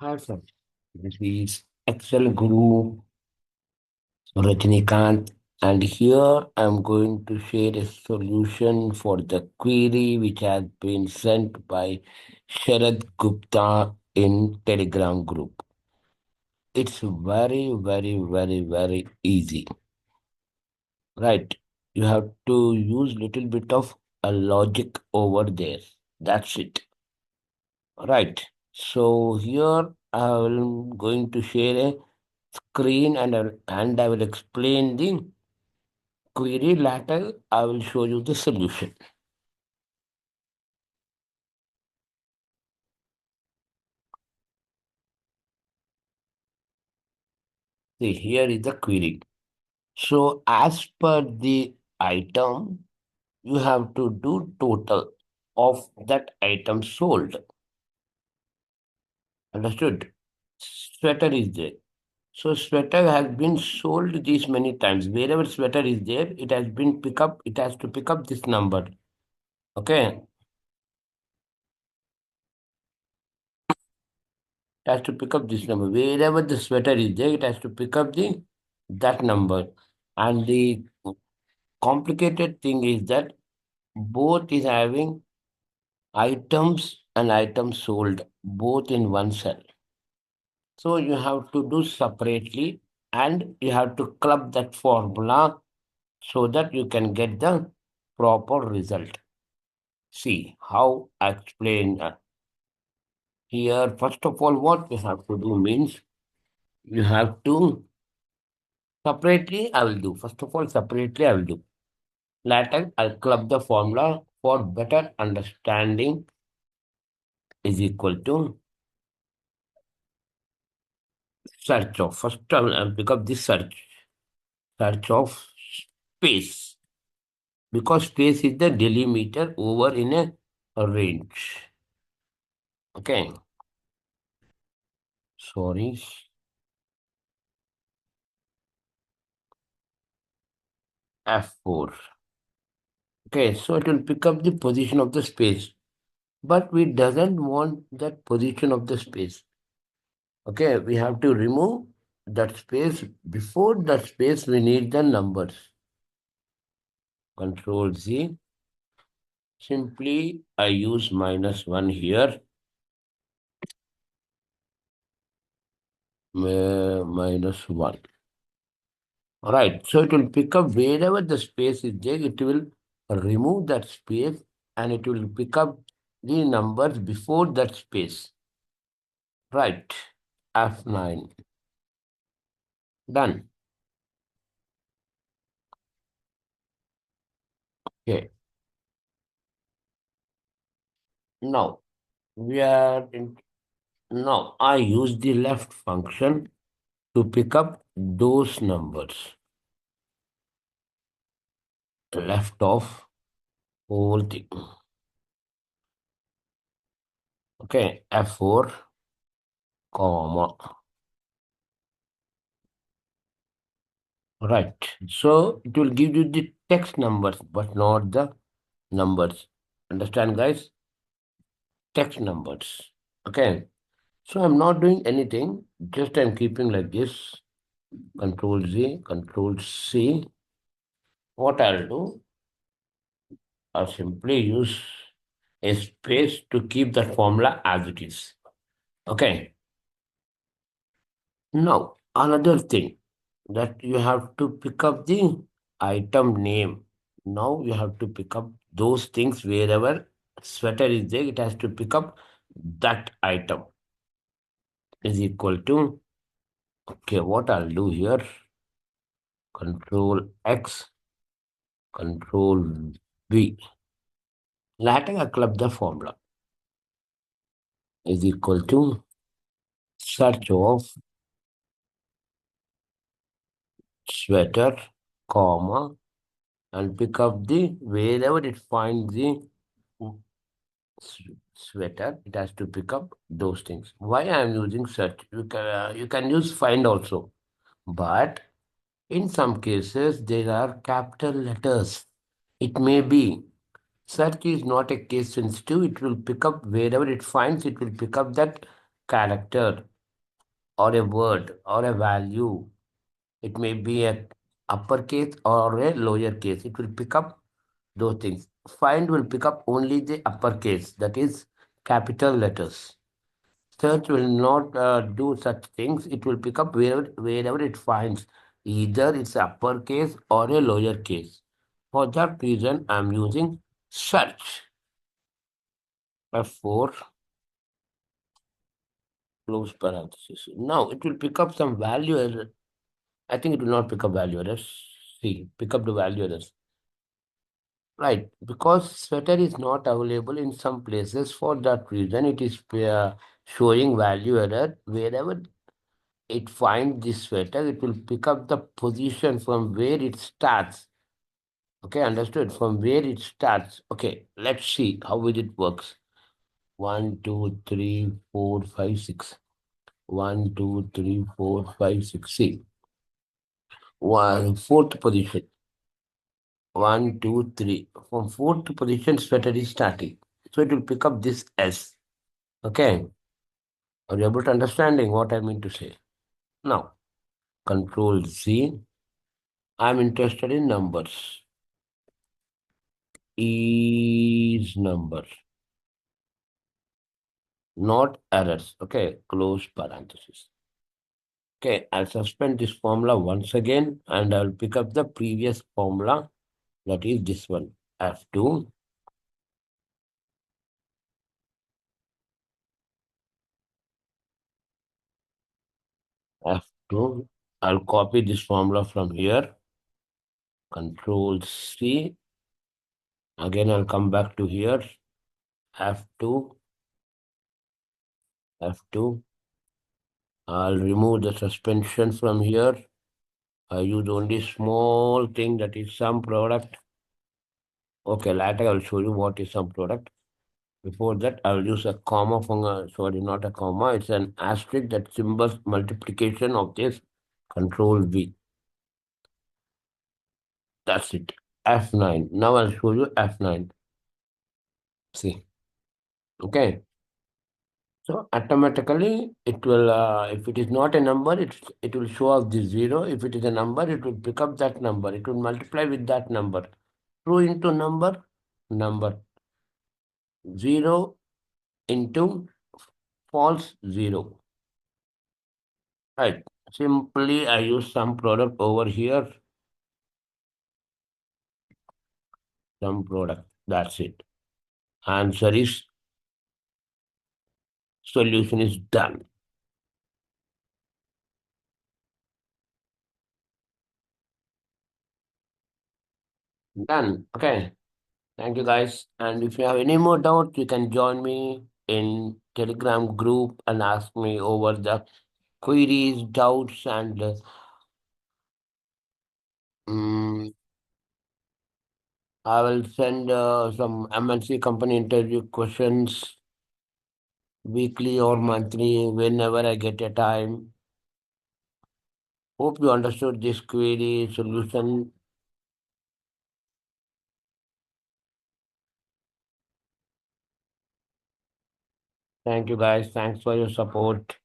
Hi, sir. This is Excel Guru Rajnikant, and here I'm going to share a solution for the query which has been sent by Sharad Gupta in Telegram group. It's very, very, very, very easy. Right. You have to use little bit of a logic over there. That's it. Right. So here I'm going to share a screen and I will explain the query. Later, I will show you the solution. See, here is the query. So as per the item, you have to do total of that item sold. Understood? Sweater is there. So sweater has been sold these many times. Wherever sweater is there, it has been pick up, it has to pick up this number. Okay. It has to pick up this number. Wherever the sweater is there, it has to pick up the that number. And the complicated thing is that both is having items and items sold both in one cell. So you have to do separately and you have to club that formula so that you can get the proper result. See how I explain here. First of all, what you have to do means you have to separately, I will do. First of all, separately, I will do. Later, I'll club the formula for better understanding is equal to search of. First, I'll pick up this search of space. Because space is the delimiter over in a range. Okay. Sorry. F4. Okay, so it will pick up the position of the space. But we doesn't want that position of the space. Okay, we have to remove that space. Before that space, we need the numbers. Control Z. Simply, I use -1 here. -1. Right, so it will pick up wherever the space is there, it will remove that space and it will pick up the numbers before that space. Right, F9. Done. Okay. Now we are in. Now I use the left function to pick up those numbers. Left of whole thing. Okay, F4, comma. Right. So it will give you the text numbers, but not the numbers. Understand, guys? Text numbers. Okay. So I'm not doing anything. Just I'm keeping like this. Control Z, Control C. What I'll do, I'll simply use a space to keep that formula as it is. Okay. Now, another thing that you have to pick up the item name. Now you have to pick up those things wherever sweater is there, it has to pick up that item is equal to, okay, what I'll do here, Control X, Control V. Later I club the formula is equal to search of sweater, comma, and pick up the wherever it finds the sweater, it has to pick up those things. Why I am using search? You can use find also, but in some cases there are capital letters. It may be search is not a case sensitive. It will pick up wherever it finds. It will pick up that character. or a word or a value. It may be a uppercase or a lowercase. It will pick up those things. Find will pick up only the uppercase, that is capital letters. Search will not do such things. It will pick up wherever it finds. Either it's uppercase or a lowercase. For that reason, I'm using search. F4, close parenthesis. Now it will pick up some value error. I think it will not pick up value errors. See, pick up the value errors. Right, because sweater is not available in some places. For that reason, it is showing value error. Wherever it finds this sweater, it will pick up the position from where it starts. Okay, understood? From where it starts. Okay, let's see how it works. 1, 2, 3, 4, 5, 6. 1, 2, 3, 4, 5, 6. See, fourth position. 1, 2, 3. From fourth position, sweater is starting. So it will pick up this S. Okay. Are you able to understanding what I mean to say? Now, Control Z. I'm interested in numbers. Is number, not errors. Okay. Close parenthesis. Okay. I'll suspend this formula once again and I'll pick up the previous formula. That is this one. F2. F2. I'll copy this formula from here. Control C. Again, I'll come back to here. F2. F2. I'll remove the suspension from here. I use only small thing, that is some product. Okay, later I'll show you what is some product. Before that, I'll use a comma from sorry, not a comma, it's an asterisk that symbols multiplication of this. Control V. That's it. F9. Now I'll show you F9. See. Okay. So automatically it will, if it is not a number, it will show up the zero. If it is a number, it will pick up that number. It will multiply with that number. True into number, number. Zero into false, zero. Right. Simply I use some product over here. Some product. That's it. Answer is, solution is done. Done. Okay. Thank you guys. And if you have any more doubts, you can join me in Telegram group and ask me over the queries, doubts, and mm, I will send some MNC company interview questions weekly or monthly whenever I get a time. Hope you understood this query solution. Thank you guys. Thanks for your support.